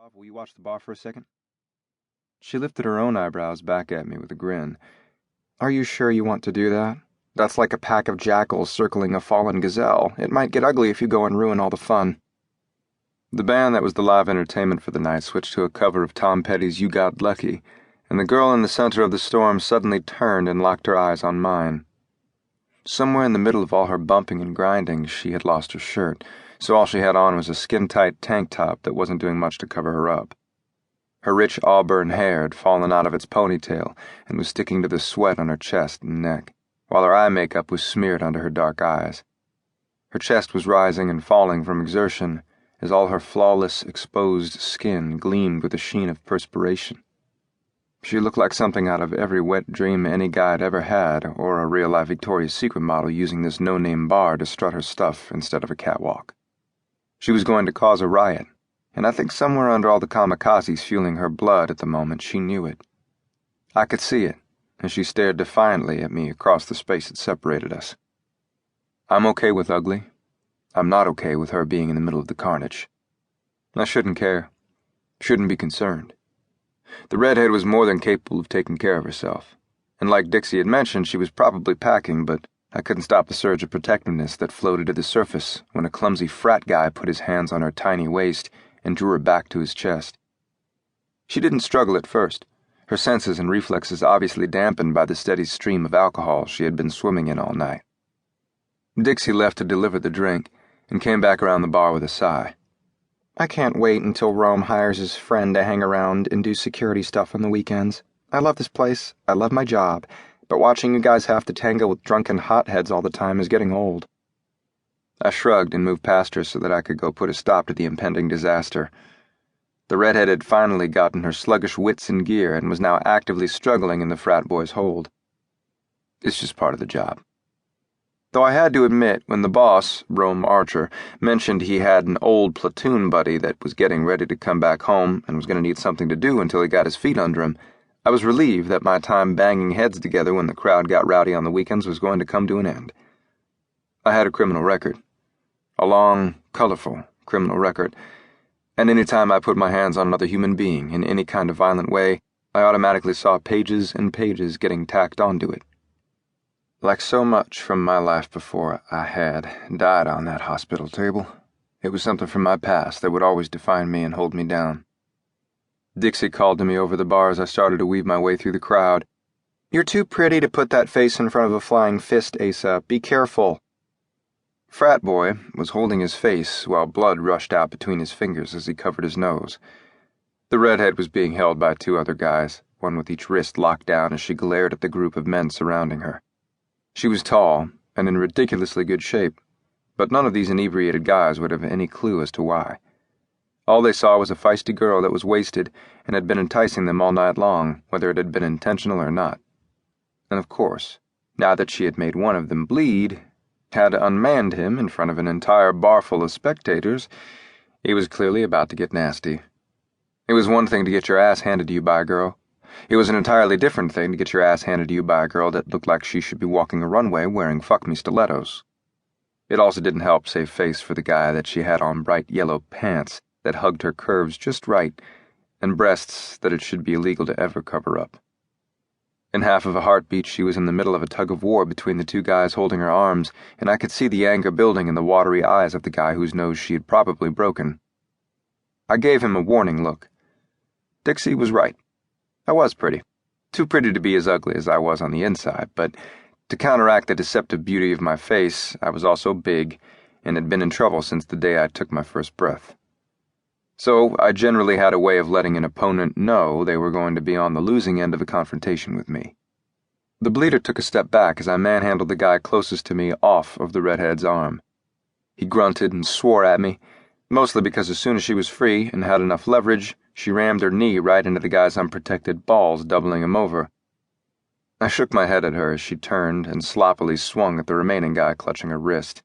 off. Will you watch the bar for a second? She lifted her own eyebrows back at me with a grin. Are you sure you want to do that? That's like a pack of jackals circling a fallen gazelle. It might get ugly if you go and ruin all the fun. The band that was the live entertainment for the night switched to a cover of Tom Petty's You Got Lucky, and the girl in the center of the storm suddenly turned and locked her eyes on mine. Somewhere in the middle of all her bumping and grinding, she had lost her shirt, so all she had on was a skin-tight tank top that wasn't doing much to cover her up. Her rich auburn hair had fallen out of its ponytail and was sticking to the sweat on her chest and neck, while her eye makeup was smeared under her dark eyes. Her chest was rising and falling from exertion as all her flawless, exposed skin gleamed with a sheen of perspiration. She looked like something out of every wet dream any guy had ever had, or a real-life Victoria's Secret model using this no-name bar to strut her stuff instead of a catwalk. She was going to cause a riot, and I think somewhere under all the kamikazes fueling her blood at the moment she knew it. I could see it, as she stared defiantly at me across the space that separated us. I'm okay with ugly. I'm not okay with her being in the middle of the carnage. I shouldn't care. Shouldn't be concerned. The redhead was more than capable of taking care of herself, and like Dixie had mentioned, she was probably packing, but I couldn't stop the surge of protectiveness that floated to the surface when a clumsy frat guy put his hands on her tiny waist and drew her back to his chest. She didn't struggle at first, her senses and reflexes obviously dampened by the steady stream of alcohol she had been swimming in all night. Dixie left to deliver the drink and came back around the bar with a sigh. I can't wait until Rome hires his friend to hang around and do security stuff on the weekends. I love this place, I love my job, but watching you guys have to tangle with drunken hotheads all the time is getting old. I shrugged and moved past her so that I could go put a stop to the impending disaster. The redhead had finally gotten her sluggish wits in gear and was now actively struggling in the frat boy's hold. It's just part of the job. Though I had to admit, when the boss, Rome Archer, mentioned he had an old platoon buddy that was getting ready to come back home and was going to need something to do until he got his feet under him, I was relieved that my time banging heads together when the crowd got rowdy on the weekends was going to come to an end. I had a criminal record. A long, colorful criminal record, and any time I put my hands on another human being in any kind of violent way, I automatically saw pages and pages getting tacked onto it. Like so much from my life before, I had died on that hospital table. It was something from my past that would always define me and hold me down. Dixie called to me over the bar as I started to weave my way through the crowd. You're too pretty to put that face in front of a flying fist, Asa. Be careful. Frat boy was holding his face while blood rushed out between his fingers as he covered his nose. The redhead was being held by two other guys, one with each wrist locked down as she glared at the group of men surrounding her. She was tall and in ridiculously good shape, but none of these inebriated guys would have any clue as to why. All they saw was a feisty girl that was wasted and had been enticing them all night long, whether it had been intentional or not. And of course, now that she had made one of them bleed, had unmanned him in front of an entire bar full of spectators, he was clearly about to get nasty. It was one thing to get your ass handed to you by a girl. It was an entirely different thing to get your ass handed to you by a girl that looked like she should be walking a runway wearing fuck-me stilettos. It also didn't help save face for the guy that she had on bright yellow pants that hugged her curves just right, and breasts that it should be illegal to ever cover up. In half of a heartbeat, she was in the middle of a tug-of-war between the two guys holding her arms, and I could see the anger building in the watery eyes of the guy whose nose she had probably broken. I gave him a warning look. Dixie was right. I was pretty. Too pretty to be as ugly as I was on the inside, but to counteract the deceptive beauty of my face, I was also big, and had been in trouble since the day I took my first breath. So I generally had a way of letting an opponent know they were going to be on the losing end of a confrontation with me. The bleeder took a step back as I manhandled the guy closest to me off of the redhead's arm. He grunted and swore at me, mostly because as soon as she was free and had enough leverage, she rammed her knee right into the guy's unprotected balls, doubling him over. I shook my head at her as she turned and sloppily swung at the remaining guy clutching her wrist.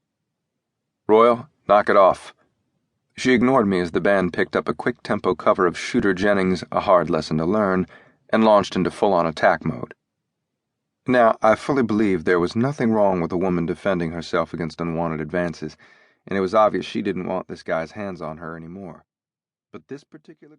Royal, knock it off. She ignored me as the band picked up a quick-tempo cover of Shooter Jennings' A Hard Lesson to Learn and launched into full-on attack mode. Now, I fully believed there was nothing wrong with a woman defending herself against unwanted advances, and it was obvious she didn't want this guy's hands on her anymore. But this particular